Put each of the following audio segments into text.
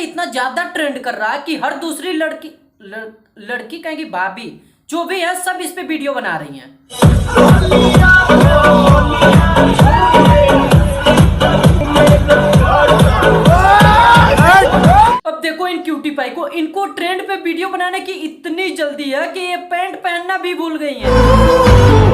इतना ज्यादा ट्रेंड कर रहा है कि हर दूसरी लड़की कहेंगी भाभी, जो भी है सब इस पे वीडियो बना रही हैं। अब देखो इन क्यूटी पाई को, इनको ट्रेंड पे वीडियो बनाने की इतनी जल्दी है कि ये पैंट पहनना भी भूल गई हैं।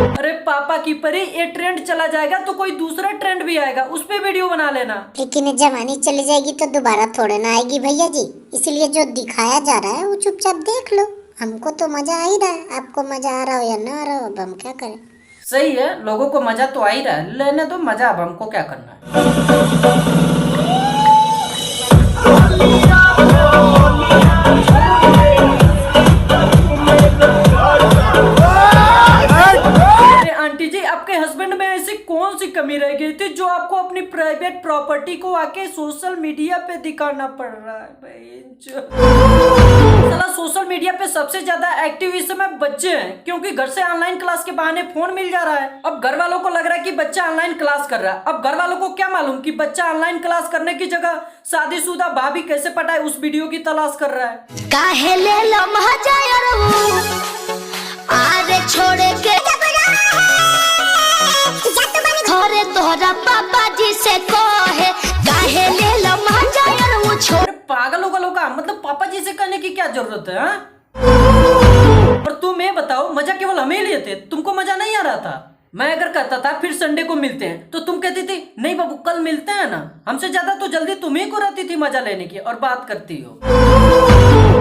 अरे पापा की परी, ये ट्रेंड चला जाएगा तो कोई दूसरा ट्रेंड भी आएगा, उस पे वीडियो बना लेना। लेकिन जवानी चली जाएगी तो दोबारा थोड़े ना आएगी भैया जी, इसलिए जो दिखाया जा रहा है वो चुपचाप देख लो। हमको तो मजा आ ही रहा है, आपको मजा आ रहा हो या ना आ रहा हो, अब हम क्या करें। सही है, लोगों को मजा तो आ ही रहा है, लेने दो मजा, अब हमको क्या करना है। आंटी जी, आपके हस्बैंड में ऐसी कौन सी कमी रह गई थी जो आपको अपनी प्राइवेट प्रॉपर्टी को आके सोशल मीडिया पे दिखाना पड़ रहा है? साला सोशल मीडिया पे सबसे ज्यादा एक्टिव इस समय बच्चे हैं, क्योंकि घर से ऑनलाइन क्लास के बहाने फोन मिल जा रहा है। अब घर वालों को लग रहा है कि बच्चा ऑनलाइन क्लास कर रहा है। अब घर वालों को क्या मालूम कि बच्चा ऑनलाइन क्लास करने की जगह शादीशुदा भाभी कैसे पटाए उस वीडियो की तलाश कर रहा है। काहे ले लो आरे छोड़े के घरे तोहरा पापा जी से कहे, काहे ले लो वो छोड़। पागल होगा, मतलब पापा जी से कहने की क्या जरूरत है? और तुम ये बताओ, मजा केवल हमें लिए थे, तुमको मजा नहीं आ रहा था? मैं अगर कहता था फिर संडे को मिलते हैं तो तुम कहती थी नहीं बाबू कल मिलते हैं ना। हमसे ज्यादा तो जल्दी तुम्ही को रहती थी मजा लेने की, और बात करती हो।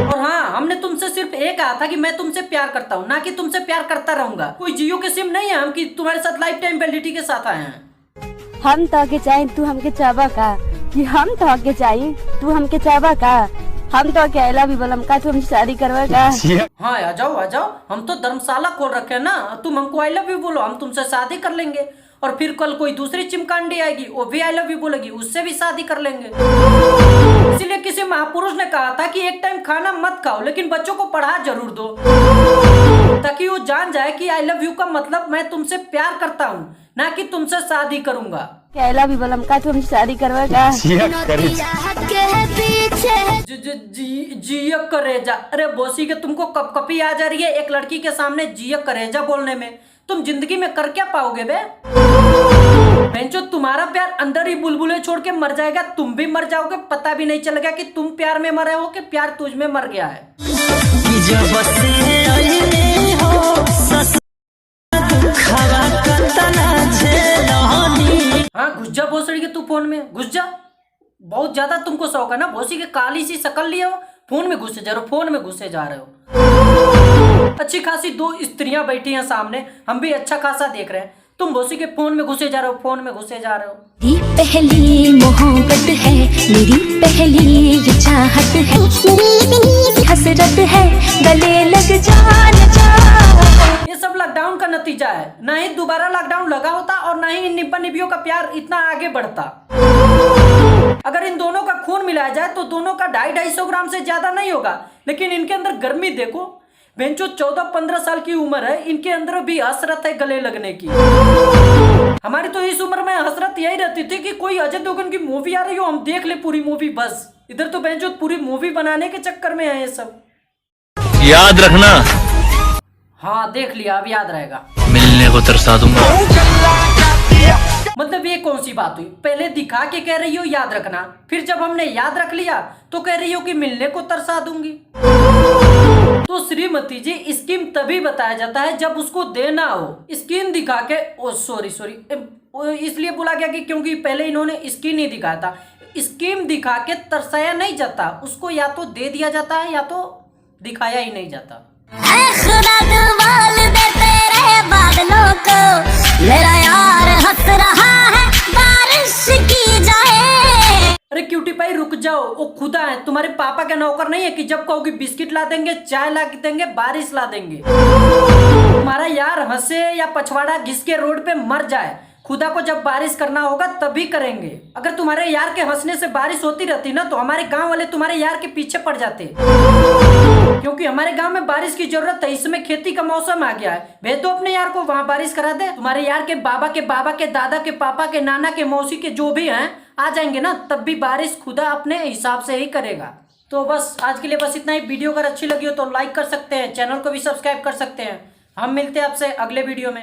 और हाँ, हमने तुमसे सिर्फ एक कहा था कि मैं तुमसे प्यार करता हूँ, ना कि तुमसे प्यार करता रहूंगा। कोई जियो के सिम नहीं है हम कि तुम्हारे साथ लाइफ टाइम वैलिडिटी के साथ आए हैं। हम तो के चाहिए तू हमके चाहबा का, कि हम तो के चाहिए तू हमके चाहबा का, हम तो अकेला भी बोलम का तू हमसे शादी करवा का। हाँ आ जाओ, हम तो धर्मशाला खोल रखे हैं ना। तुम हमको आई लव यू बोलो, हम तुमसे शादी कर लेंगे। और फिर कल कोई दूसरी चिमकांडी आएगी, वो भी आई लव यू बोलेगी, उससे भी शादी कर लेंगे। इसीलिए किसी महापुरुष ने कहा था कि एक टाइम खाना मत खाओ, लेकिन बच्चों को पढ़ा जरूर दो, ताकि वो जान जाए कि आई लव यू का मतलब मैं तुमसे प्यार करता हूँ, ना कि तुमसे शादी करूंगा। अकेला भी बोलम का तू हमसे शादी करवा का। जिया करेजा, अरे बोसी के तुमको कपकपी आ जा रही है एक लड़की के सामने जिया करेजा बोलने में। तुम जिंदगी में कर क्या पाओगे बे? बेंचो, तुम्हारा प्यार अंदर ही बुलबुले छोड़ के मर जाएगा, तुम भी मर जाओगे, पता भी नहीं चलेगा कि तुम प्यार में मरे हो कि प्यार तुझ में मर गया है। हाँ घुस जा भोसड़ी के, तू फोन में घुस जा। बहुत ज्यादा तुमको शौक है ना, भोसी के काली सी शकल लिए हो, फोन में घुसे जा रहे हो, फोन में घुसे जा रहे हो। अच्छी खासी दो स्त्रियां बैठी हैं सामने, हम भी अच्छा खासा देख रहे हैं, तुम भोसी के फोन में घुसे जा रहे हो, फोन में घुसे जा रहे हो। ये पहली मोहब्बत है, मेरी पहली चाहत है, मेरी हसरत है, गले लग जा। ये सब लॉकडाउन का नतीजा है, ना ही दोबारा लॉकडाउन लगा होता और ना ही इन निब्बा निबियों का प्यार इतना आगे बढ़ता। अगर इन दोनों का खून मिलाया जाए तो दोनों का 250-250 ग्राम से ज्यादा नहीं होगा, लेकिन इनके अंदर गर्मी देखो। बेंचो 14-15 साल की उम्र है, इनके अंदर भी हसरत है गले लगने की। हमारी तो इस उम्र में हसरत यही रहती थी कि कोई अजय देवगन की मूवी आ रही हो, हम देख ले पूरी मूवी बस। इधर तो बेंचो पूरी मूवी बनाने के चक्कर में है ये सब। याद रखना। हाँ देख लिया, अब याद रहेगा। मिलने को तरसा दूंगा। मतलब ये कौन सी बात हुई? पहले दिखा के कह रही हो याद रखना, फिर जब हमने याद रख लिया तो कह रही हो कि मिलने को तरसा दूंगी। तो श्रीमती जी, स्कीम तभी बताया जाता है जब उसको देना हो। स्कीम दिखा के, ओ सॉरी इसलिए बोला गया कि क्योंकि पहले इन्होंने स्कीम नहीं दिखाया था। स्कीम दिखा के तरसाया नहीं जाता, उसको या तो दे दिया जाता है या तो दिखाया ही नहीं जाता। मेरा यार हंस रहा है, बारिश की जाए। अरे क्यूटी पाई रुक जाओ, वो खुदा है, तुम्हारे पापा के नौकर नहीं है कि जब कहोगे बिस्किट ला देंगे, चाय ला देंगे, बारिश ला देंगे। तुम्हारा यार हंसे या पछवाड़ा घिस के रोड पे मर जाए, खुदा को जब बारिश करना होगा तभी करेंगे। अगर तुम्हारे यार के हंसने से बारिश होती रहती ना तो हमारे गांव वाले तुम्हारे यार के पीछे पड़ जाते। क्योंकि हमारे गांव में बारिश की जरूरत है, इसमें खेती का मौसम आ गया है। भेज दो अपने यार को, वहाँ बारिश करा दे। तुम्हारे यार के बाबा के दादा के पापा के नाना के मौसी के जो भी हैं आ जाएंगे ना, तब भी बारिश खुदा अपने हिसाब से ही करेगा। तो बस आज के लिए बस इतना ही। वीडियो अगर अच्छी लगी हो तो लाइक कर सकते हैं, चैनल को भी सब्सक्राइब कर सकते हैं। हम मिलते हैं आपसे अगले वीडियो में।